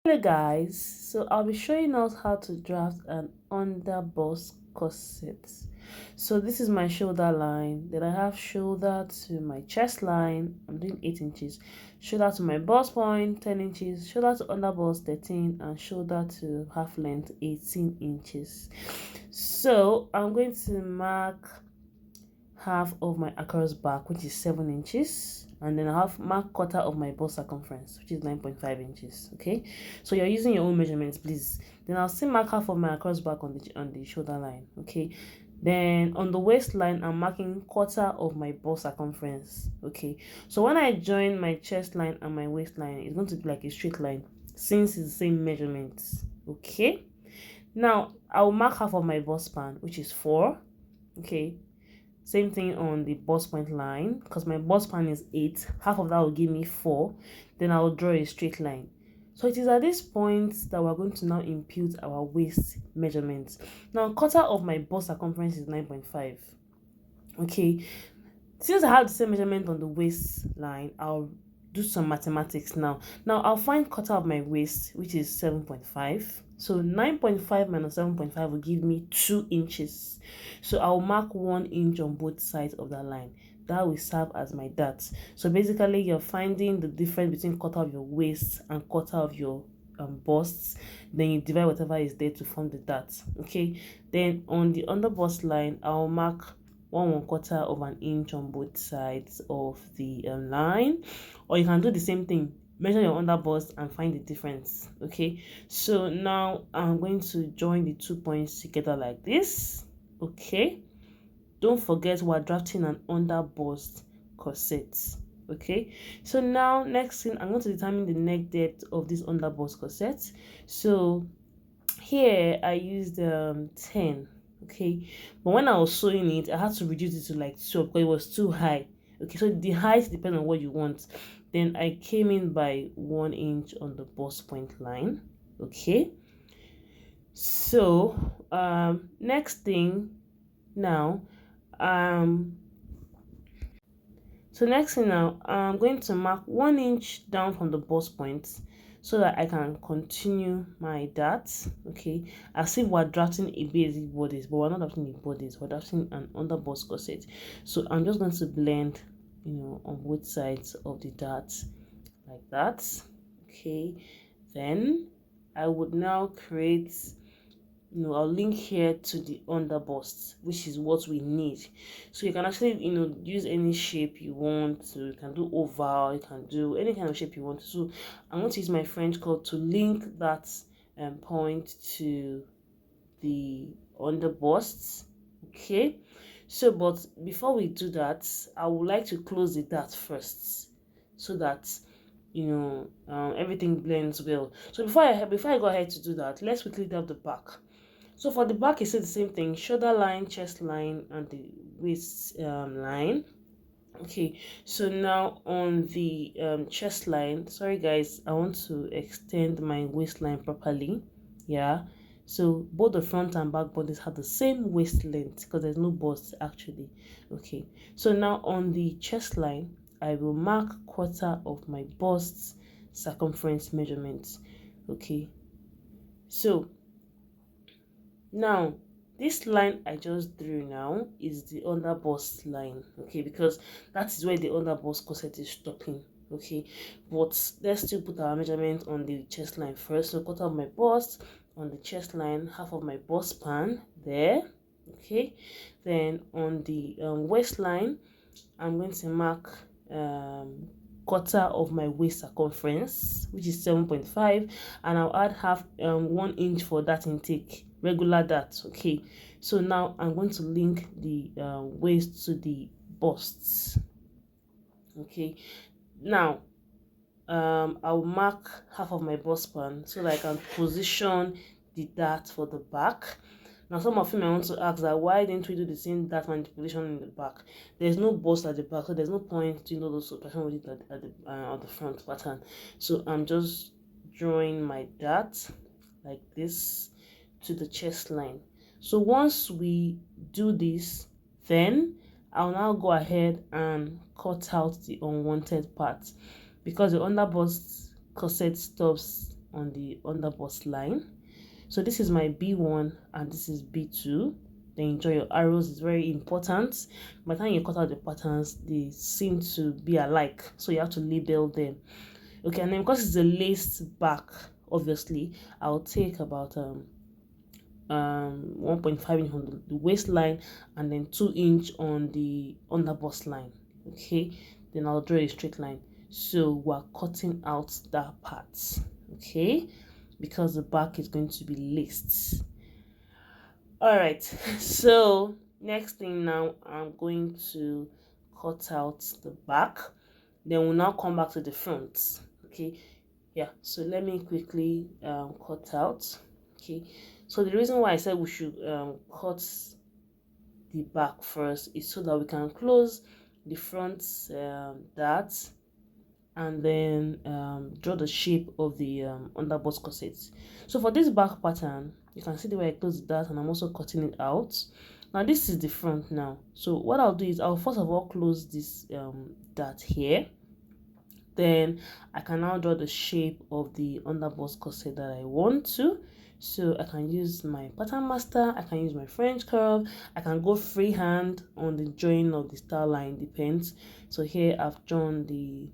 Hello guys, so I'll be showing us how to draft an underbust corset. So this is my shoulder line, then I have shoulder to my chest line, I'm doing 8 inches, shoulder to my bust point 10 inches, shoulder to underbust 13, and shoulder to half length 18 inches. So I'm going to mark half of my across back, which is 7 inches, and then I have mark quarter of my bust circumference, which is 9.5 inches. Okay, so you're using your own measurements, please. Then I'll still mark half of my across back on the shoulder line. Okay, then on the waistline I'm marking quarter of my bust circumference. Okay, so when I join my chest line and my waistline, it's going to be like a straight line since it's the same measurements. Okay, now I'll mark half of my bust span, which is 4. Okay, same thing on the bust point line, because my bust span is 8, half of that will give me 4. Then I will draw a straight line. So it is at this point that we're going to now impute our waist measurements. Now quarter of my bust circumference is 9.5. Okay, since I have the same measurement on the waistline, I'll do some mathematics now. Now I'll find quarter of my waist, which is 7.5. So 9.5 minus 7.5 will give me 2 inches. So I'll mark 1 inch on both sides of that line. That will serve as my dart. So basically, you're finding the difference between quarter of your waist and quarter of your busts. Then you divide whatever is there to form the dart. Okay. Then on the under bust line, I'll mark 1/4 of an inch on both sides of the line, or you can do the same thing, measure your underbust and find the difference. Okay, so now I'm going to join the 2 points together like this. Okay, don't forget we're drafting an underbust corset. Okay, so now next thing, I'm going to determine the neck depth of this underbust corset. So here I used 10. Okay, but when I was sewing it, I had to reduce it to like 12 because it was too high. Okay, so the height depends on what you want. Then I came in by 1 inch on the bust point line. Okay, so next thing now, I'm going to mark 1 inch down from the bust point so that I can continue my darts. Okay, as if we're drafting a basic bodice, but we're not drafting a bodice, we're drafting an underbust corset. So I'm just going to blend, on both sides of the darts like that. Okay, then I would now create, I'll link here to the underbust, which is what we need. So you can actually, use any shape you want to. You can do oval, you can do any kind of shape you want to. So I'm going to use my French curve to link that point to the underbust. Okay, so but before we do that, I would like to close the dart first so that everything blends well. So before I go ahead to do that, let's quickly do the back. So for the back, it's the same thing: shoulder line, chest line, and the waist line. Okay, so now on the chest line, sorry guys, I want to extend my waistline properly. Yeah, so both the front and back bodies have the same waist length because there's no bust actually. Okay, so now on the chest line, I will mark quarter of my bust circumference measurements. Okay, so now this line I just drew now is the underbust line. Okay, because that is where the underbust corset is stopping. Okay, but let's still put our measurement on the chest line first. So quarter of my bust on the chest line, half of my bust span there. Okay, then on the waistline, I'm going to mark quarter of my waist circumference, which is 7.5, and I'll add half 1 inch for that intake, regular that. Okay, so now I'm going to link the waist to the busts. Okay, now I'll mark half of my bust span so that I can position the dart for the back. Now some of you might want to ask that why didn't we do the same dart manipulation in the back? There's no bust at the back, so there's no point to those operation with it at the front pattern. So I'm just drawing my dart like this to the chest line. So once we do this, then I'll now go ahead and cut out the unwanted part, because the underbust corset stops on the underbust line. So this is my B1 and this is B2. Then enjoy your arrows, it's very important. By the time you cut out the patterns, they seem to be alike, so you have to label them. Okay, and then because it's a laced back, obviously I'll take about 1.5 inch on the waistline and then 2 inch on the underbust line. Okay, then I'll draw a straight line. So we're cutting out that part, okay, because the back is going to be laced. All right, so next thing, now I'm going to cut out the back, then we'll now come back to the front. Okay, yeah, so let me quickly cut out. Okay, so the reason why I said we should cut the back first is so that we can close the front dart and then draw the shape of the underbust corset. So for this back pattern, you can see the way I close the dart and I'm also cutting it out. Now this is the front now. So what I'll do is I'll first of all close this dart here. Then I can now draw the shape of the underbust corset that I want to. So I can use my pattern master, I can use my French curve, I can go freehand on the drawing of the star line, depends. So here I'm drawing the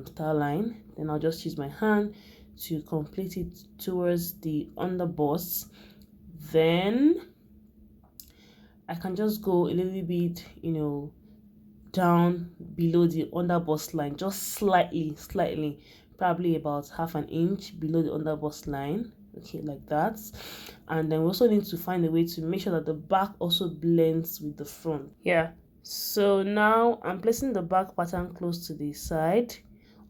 star line. Then I'll just use my hand to complete it towards the underbust. Then I can just go a little bit, down below the underbust line, just slightly, probably about half an inch below the underbust line. Okay, like that. And then we also need to find a way to make sure that the back also blends with the front. Yeah, so now I'm placing the back pattern close to the side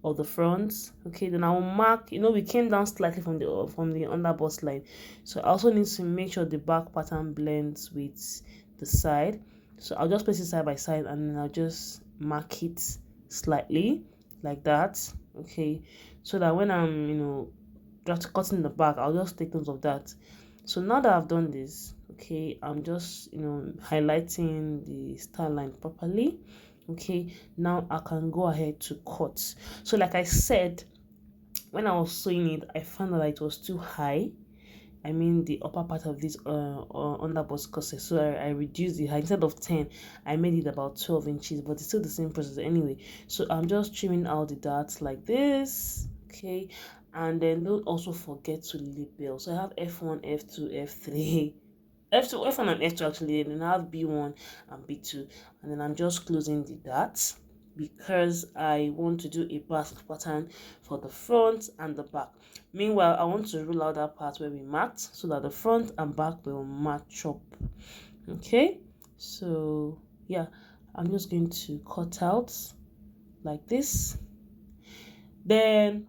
of the front. Okay, then I will mark, we came down slightly from the underbust line, so I also need to make sure the back pattern blends with the side. So I'll just place it side by side and then I'll just mark it slightly like that. Okay, so that when I'm just cutting the back, I'll just take note of that. So now that I've done this, okay, I'm just highlighting the star line properly. Okay, now I can go ahead to cut. So like I said, when I was sewing it, I found that it was too high. I mean the upper part of this underbust corset, so I reduced the height. Instead of 10, I made it about 12 inches, but it's still the same process anyway. So I'm just trimming out the darts like this. Okay, and then don't also forget to label. So I have F1, F2, F3, F1 and F2 actually, and then I have B1 and B2, and then I'm just closing the darts because I want to do a basket pattern for the front and the back. Meanwhile, I want to rule out that part where we marked so that the front and back will match up. Okay, so yeah, I'm just going to cut out like this. Then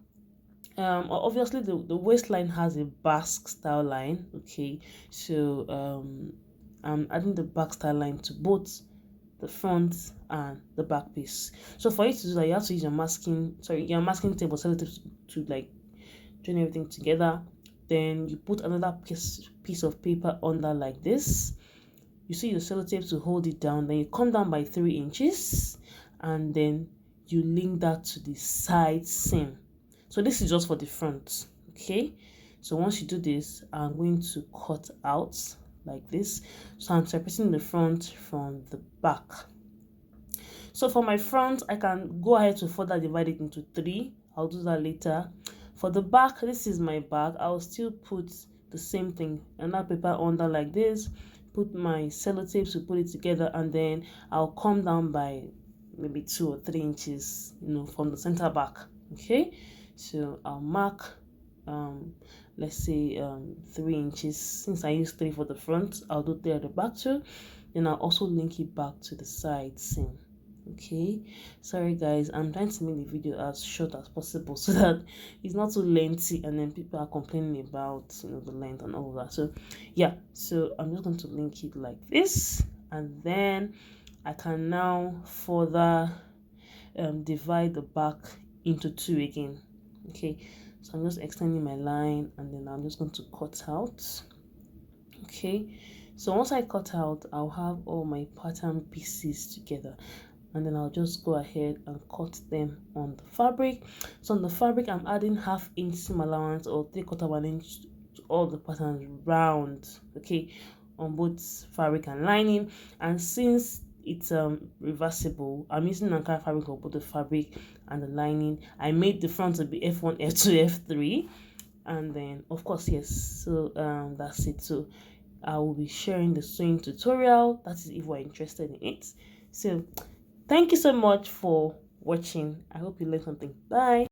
obviously the waistline has a back style line. Okay, so I'm adding the back style line to both the front and the back piece. So for you to do that, you have to use your masking tape or sellotape to like join everything together. Then you put another piece of paper under like this. You see your sellotape to hold it down. Then you come down by 3 inches and then you link that to the side seam. So this is just for the front. Okay, so once you do this, I'm going to cut out like this. So I'm separating the front from the back. So for my front, I can go ahead to further divide it into 3. I'll do that later. For the back, this is my back. I'll still put the same thing, another paper under like this, put my sellotape to put it together, and then I'll come down by maybe 2 or 3 inches, from the center back. Okay, so I'll mark let's say 3 inches. Since I use 3 for the front, I'll do 3 at the back too. Then I'll also link it back to the side seam. Okay, sorry guys, I'm trying to make the video as short as possible so that it's not too lengthy and then people are complaining about the length and all of that. So yeah, so I'm just going to link it like this, and then I can now further divide the back into 2 again. Okay, so I'm just extending my line and then I'm just going to cut out. Okay, so once I cut out, I'll have all my pattern pieces together. and then I'll just go ahead and cut them on the fabric. So on the fabric, I'm adding 1/2 inch seam allowance or 3/4 of an inch to all the patterns round, okay, on both fabric and lining. And since it's reversible, I'm using Ankara fabric for both the fabric and the lining. I made the front to be F1, F2, F3, and then of course, yes, so that's it. So I will be sharing the sewing tutorial, that is if we're interested in it. So thank you so much for watching. I hope you learned something. Bye.